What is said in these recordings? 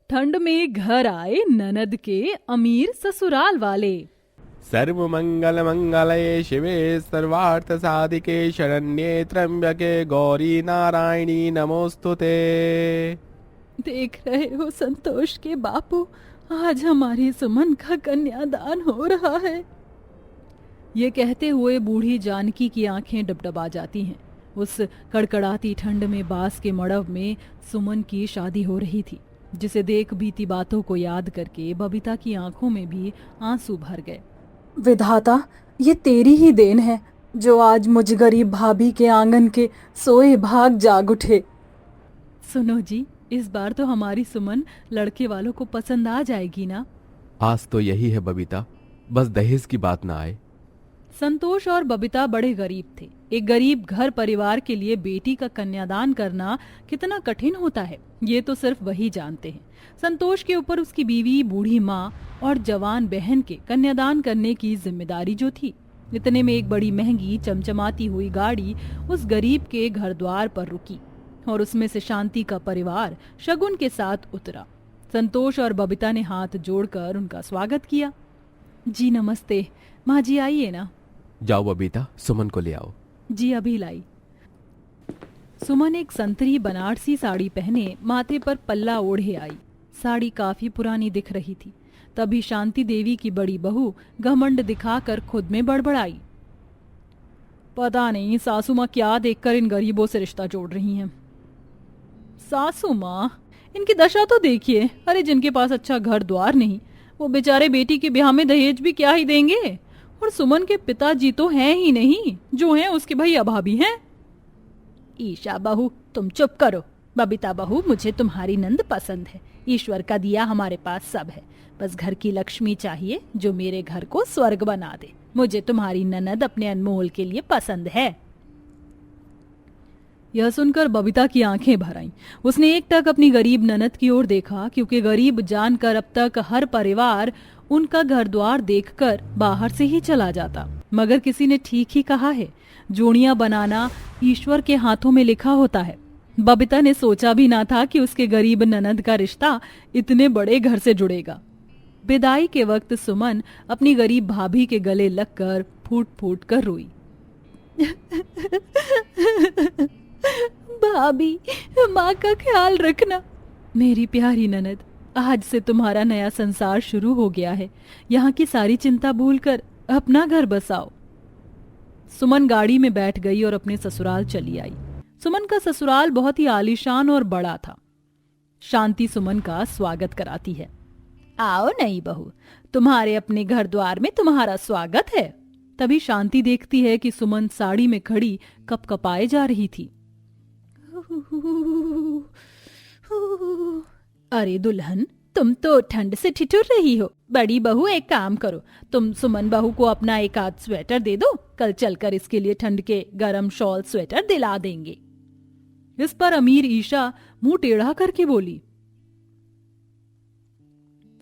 ठंड में घर आए ननद के अमीर ससुराल वाले। सर्व मंगल मंगले शिवे सर्वार्थ साधिके शरण्ये त्र्यंबके गौरी नारायणी नमोस्तुते। देख रहे हो संतोष के बापू, आज हमारी सुमन का कन्यादान हो रहा है। ये कहते हुए बूढ़ी जानकी की आंखें डबडबा जाती हैं। उस कड़कड़ाती ठंड में बांस के मड़व में सुमन की शादी हो रही थी, जिसे देख बीती बातों को याद करके बबीता की आंखों में भी आंसू भर गए। विधाता, ये तेरी ही देन है जो आज मुझ गरीब भाभी के आंगन के सोए भाग जाग उठे। सुनो जी, इस बार तो हमारी सुमन लड़के वालों को पसंद आ जाएगी ना? आज तो यही है बबीता, बस दहेज की बात ना आए। संतोष और बबीता बड़े गरीब थे। एक गरीब घर परिवार के लिए बेटी का कन्यादान करना कितना कठिन होता है, ये तो सिर्फ वही जानते हैं। संतोष के ऊपर उसकी बीवी, बूढ़ी माँ और जवान बहन के कन्यादान करने की जिम्मेदारी जो थी। इतने में एक बड़ी महंगी चमचमाती हुई गाड़ी उस गरीब के घर द्वार पर रुकी और उसमें से शांति का परिवार शगुन के साथ उतरा। संतोष और बबीता ने हाथ जोड़कर उनका स्वागत किया। जी नमस्ते, माँ जी आइए ना। जाओ बबीता, सुमन को ले आओ। जी अभी लाई। सुमन एक संतरी बनारसी साड़ी पहने माथे पर पल्ला ओढ़े आई। साड़ी काफी पुरानी दिख रही थी। तभी शांति देवी की बड़ी बहू घमंड दिखाकर खुद में बड़बड़ाई, पता नहीं सासू माँ क्या देखकर इन गरीबों से रिश्ता जोड़ रही हैं। सासू माँ, इनकी दशा तो देखिए। अरे जिनके पास अच्छा घर द्वार नहीं, वो बेचारे बेटी के ब्याह में दहेज भी क्या ही देंगे। और सुमन के पिताजी तो हैं ही नहीं, जो हैं उसके भाई अभाभी हैं। ईशा बहू तुम चुप करो। बबीता बहू, मुझे तुम्हारी नंद पसंद है। ईश्वर का दिया हमारे पास सब है, बस घर की लक्ष्मी चाहिए जो मेरे घर को स्वर्ग बना दे। मुझे तुम्हारी ननद अपने अनमोल के लिए पसंद है। यह सुनकर बबीता की आंखें भर आईं। उसने एकटक अपनी गरीब ननद की ओर देखा, क्योंकि गरीब जानकर अब तक हर परिवार उनका घर द्वार देखकर बाहर से ही चला जाता। मगर किसी ने ठीक ही कहा है, जोड़ियां बनाना ईश्वर के हाथों में लिखा होता है। बबीता ने सोचा भी ना था कि उसके गरीब ननद का रिश्ता इतने बड़े घर से जुड़ेगा। विदाई के वक्त सुमन अपनी गरीब भाभी के गले लगकर फूट फूट कर रोई। भाभी, माँ का ख्याल रखना। मेरी प्यारी ननद, आज से तुम्हारा नया संसार शुरू हो गया है। यहाँ की सारी चिंता भूलकर अपना घर बसाओ। सुमन गाड़ी में बैठ गई और अपने ससुराल चली आई। सुमन का ससुराल बहुत ही आलीशान और बड़ा था। शांति सुमन का स्वागत कराती है। आओ नई बहू, तुम्हारे अपने घर द्वार में तुम्हारा स्वागत है। तभी शांति देखती है कि सुमन साड़ी में खड़ी कपकपाए जा रही थी। अरे दुल्हन, तुम तो ठंड से ठिठुर रही हो। बड़ी बहू, एक काम करो, तुम सुमन बहू को अपना एक आध स्वेटर दे दो। कल चलकर इसके लिए ठंड के गरम शॉल स्वेटर दिला देंगे। इस पर अमीर ईशा मुंह टेढ़ा करके बोली,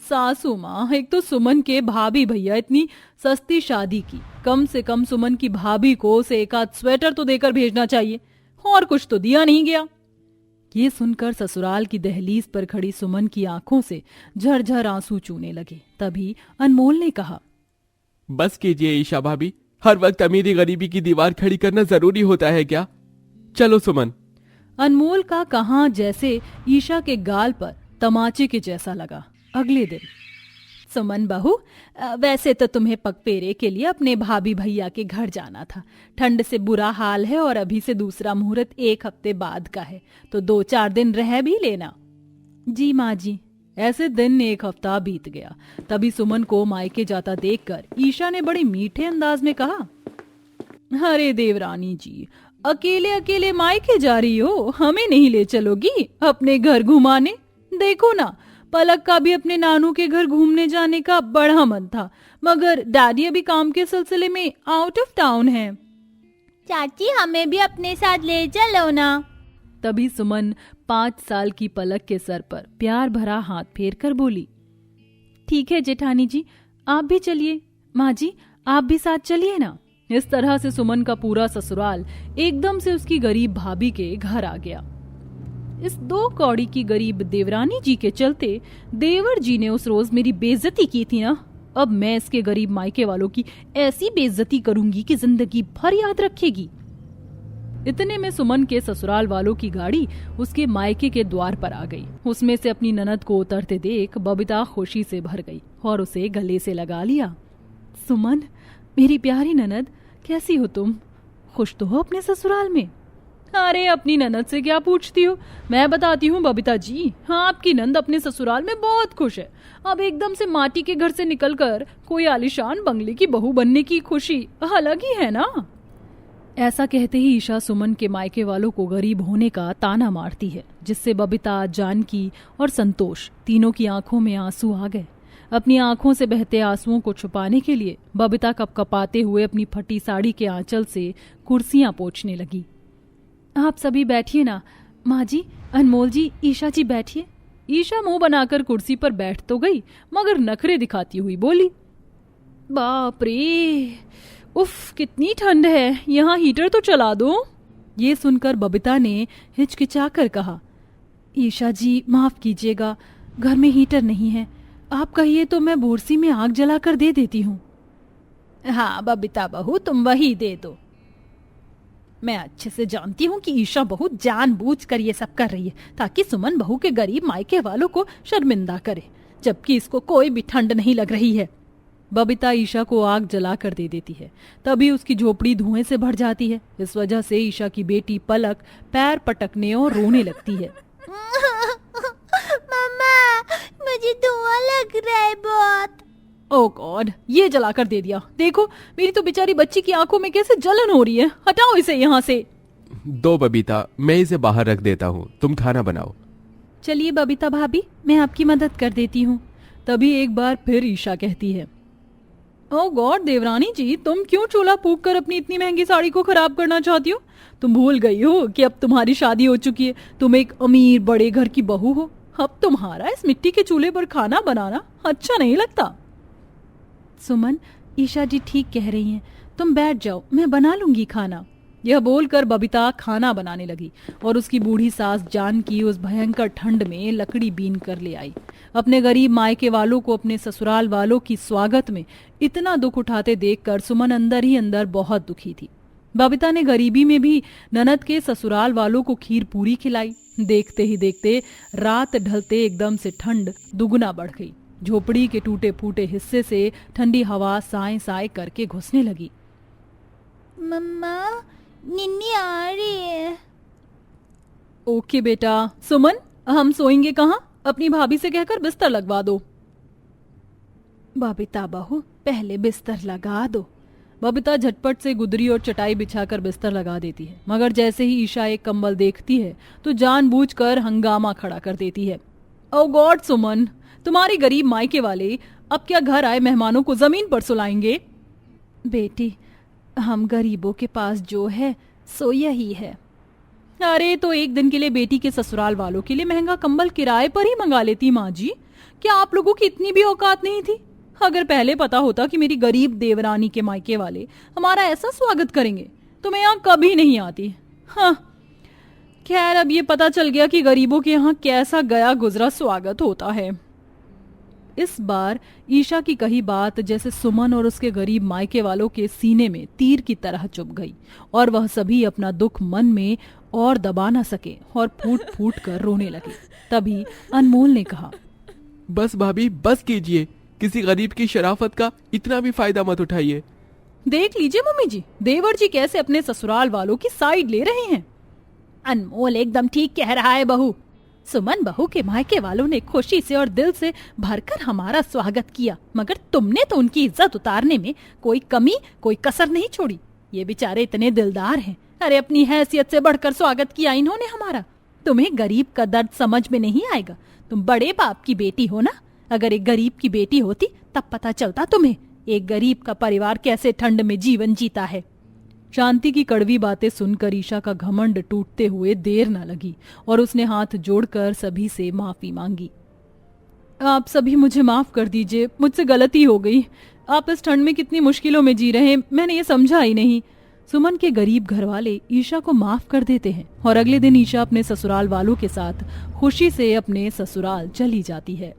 सासू माँ, एक तो सुमन के भाभी भैया इतनी सस्ती शादी की, कम से कम सुमन की भाभी को उसे एक आध स्वेटर तो देकर भेजना चाहिए, और कुछ तो दिया नहीं गया। ये सुनकर ससुराल की दहलीज पर खड़ी सुमन की आंखों से झरझर आंसू चूने लगे। तभी अनमोल ने कहा, बस कीजिए ईशा भाभी, हर वक्त अमीरी गरीबी की दीवार खड़ी करना जरूरी होता है क्या? चलो सुमन। अनमोल का कहा जैसे ईशा के गाल पर तमाचे के जैसा लगा। अगले दिन, सुमन बहू, वैसे तो तुम्हें पगपेरे के लिए अपने भाभी भैया के घर जाना था। ठंड से बुरा हाल है और अभी से दूसरा मुहूर्त 1 हफ्ते बाद का है, तो 2-4 दिन रह भी लेना। जी माँ जी। ऐसे दिन 1 हफ्ता बीत गया। तभी सुमन को मायके जाता देखकर ईशा ने बड़े मीठे अंदाज में कहा, अरे देवरानी जी, अकेले अकेले मायके जा रही हो, हमें नहीं ले चलोगी अपने घर घुमाने? देखो ना, पलक का भी अपने नानू के घर घूमने जाने का बड़ा मन था, मगर डैडी अभी काम के सिलसिले में आउट ऑफ टाउन है। चाची, हमें भी अपने साथ ले चलो ना। तभी सुमन 5 साल की पलक के सर पर प्यार भरा हाथ फेर कर बोली, ठीक है जेठानी जी, आप भी चलिए। माँ जी, आप भी साथ चलिए ना। इस तरह से सुमन का पूरा ससुराल एकदम से उसकी गरीब भाभी के घर आ गया। इस 2 कौड़ी की गरीब देवरानी जी के चलते देवर जी ने उस रोज मेरी बेइज्जती की थी ना, अब मैं इसके गरीब मायके वालों की ऐसी बेइज्जती करूंगी कि जिंदगी भर याद रखेगी। इतने में सुमन के ससुराल वालों की गाड़ी उसके मायके के द्वार पर आ गई। उसमें से अपनी ननद को उतरते देख बबीता खुशी से भर गई और उसे गले से लगा लिया। सुमन, मेरी प्यारी ननद, कैसी हो तुम? खुश तो हो अपने ससुराल में? अरे अपनी ननद से क्या पूछती हो, मैं बताती हूँ बबीता जी। हाँ, आपकी नंद अपने ससुराल में बहुत खुश है। अब एकदम से माटी के घर से निकलकर कोई आलीशान बंगले की बहू बनने की खुशी अलग ही है ना। ऐसा कहते ही ईशा सुमन के मायके वालों को गरीब होने का ताना मारती है, जिससे बबीता, जानकी और संतोष तीनों की आंखों में आंसू आ गए। अपनी आंखों से बहते आंसुओं को छुपाने के लिए बबीता कपकपाते हुए अपनी फटी साड़ी के आंचल से कुर्सियां पोंछने लगी। आप सभी बैठिए ना। माँ जी, अनमोल जी, ईशा जी बैठिए। ईशा मुंह बनाकर कुर्सी पर बैठ तो गई, मगर नखरे दिखाती हुई बोली, बाप रे, उफ कितनी ठंड है, यहाँ हीटर तो चला दो। ये सुनकर बबीता ने हिचकिचाकर कहा, ईशा जी माफ कीजिएगा, घर में हीटर नहीं है, आप कहिए तो मैं बोरसी में आग जलाकर दे देती हूँ। हाँ बबीता बहू, तुम वही दे दो। मैं अच्छे से जानती हूँ कि ईशा बहू जानबूझकर ये सब कर रही है ताकि सुमन बहू के गरीब मायके वालों को शर्मिंदा करे, जबकि इसको कोई भी ठंड नहीं लग रही है। बबीता ईशा को आग जला कर दे देती है, तभी उसकी झोपड़ी धुएं से भर जाती है। इस वजह से ईशा की बेटी पलक पैर पटकने और रोने लगती है। मम्मा, मुझे धुआं लग रहा है बहुत। ओह गॉड, ये जला कर दे दिया। देखो मेरी तो बेचारी बच्ची की आंखों में कैसे जलन हो रही है। हटाओ इसे यहाँ से। दो बबीता, मैं इसे बाहर रख देता हूँ, तुम खाना बनाओ। चलिए बबीता भाभी, मैं आपकी मदद कर देती हूँ। तभी एक बार फिर ईशा कहती है, ओह गॉड देवरानी जी, तुम क्यों चूल्हा फूंक कर अपनी इतनी महंगी साड़ी को खराब करना चाहती हो? तुम भूल गई हो कि अब तुम्हारी शादी हो चुकी है, तुम एक अमीर बड़े घर की बहू हो। अब तुम्हारा इस मिट्टी के चूल्हे पर खाना बनाना अच्छा नहीं लगता। सुमन, ईशा जी ठीक कह रही हैं, तुम बैठ जाओ, मैं बना लूंगी खाना। यह बोलकर बबीता खाना बनाने लगी और उसकी बूढ़ी सास जानकी उस भयंकर ठंड में लकड़ी बीन कर ले आई। अपने गरीब मायके वालों को अपने ससुराल वालों की स्वागत में इतना दुख उठाते देखकर सुमन अंदर ही अंदर बहुत दुखी थी। बबीता ने गरीबी में भी ननद के ससुराल वालों को खीर पूरी खिलाई। देखते ही देखते रात ढलते एकदम से ठंड दुगुना बढ़ गई। झोपड़ी के टूटे फूटे हिस्से से ठंडी हवा साए साए करके घुसने लगी। मम्मा, निन्नी आ रही है। ओके बेटा। सुमन, हम सोएंगे कहाँ? अपनी भाभी से कहकर बिस्तर लगवा दो। बबीता बहू, पहले बिस्तर लगा दो। बबीता झटपट से गुदरी और चटाई बिछाकर बिस्तर लगा देती है, मगर जैसे ही ईशा एक कंबल देखती है तो जानबूझकर हंगामा खड़ा कर देती है। ओ गॉड सुमन, तुम्हारी गरीब मायके वाले अब क्या घर आए मेहमानों को जमीन पर सुलाएंगे? बेटी, हम गरीबों के पास जो है सो यही है। अरे तो एक दिन के लिए बेटी के ससुराल वालों के लिए महंगा कंबल किराए पर ही मंगा लेती माँ जी। क्या आप लोगों की इतनी भी औकात नहीं थी? अगर पहले पता होता कि मेरी गरीब देवरानी के मायके वाले हमारा ऐसा स्वागत करेंगे तो मैं यहाँ कभी नहीं आती। हाँ खैर, अब ये पता चल गया कि गरीबों के यहाँ कैसा गया गुजरा स्वागत होता है। इस बार ईशा की कही बात जैसे सुमन और उसके गरीब मायके वालों के सीने में तीर की तरह चुभ गई और वह सभी अपना दुख मन में और दबा न सके और फूट फूट कर रोने लगे। तभी अनमोल ने कहा, बस भाभी, बस कीजिए, किसी गरीब की शराफत का इतना भी फायदा मत उठाइए। देख लीजिए मम्मी जी, देवर जी कैसे अपने ससुराल वालों की साइड ले रहे हैं। अनमोल एकदम ठीक कह रहा है बहू। सुमन बहू के मायके वालों ने खुशी से और दिल से भरकर हमारा स्वागत किया, मगर तुमने तो उनकी इज्जत उतारने में कोई कमी कोई कसर नहीं छोड़ी। ये बेचारे इतने दिलदार हैं। अरे अपनी हैसियत से बढ़कर स्वागत किया इन्होंने हमारा। तुम्हें गरीब का दर्द समझ में नहीं आएगा। तुम बड़े बाप की बेटी हो ना। अगर एक गरीब की बेटी होती तब पता चलता तुम्हें एक गरीब का परिवार कैसे ठंड में जीवन जीता है। शांति की कड़वी बातें सुनकर ईशा का घमंड टूटते हुए देर न लगी और उसने हाथ जोड़कर सभी से माफी मांगी। आप सभी मुझे माफ कर दीजिए, मुझसे गलती हो गई। आप इस ठंड में कितनी मुश्किलों में जी रहे हैं, मैंने ये समझा ही नहीं। सुमन के गरीब घरवाले ईशा को माफ कर देते हैं और अगले दिन ईशा अपने ससुराल वालों के साथ खुशी से अपने ससुराल चली जाती है।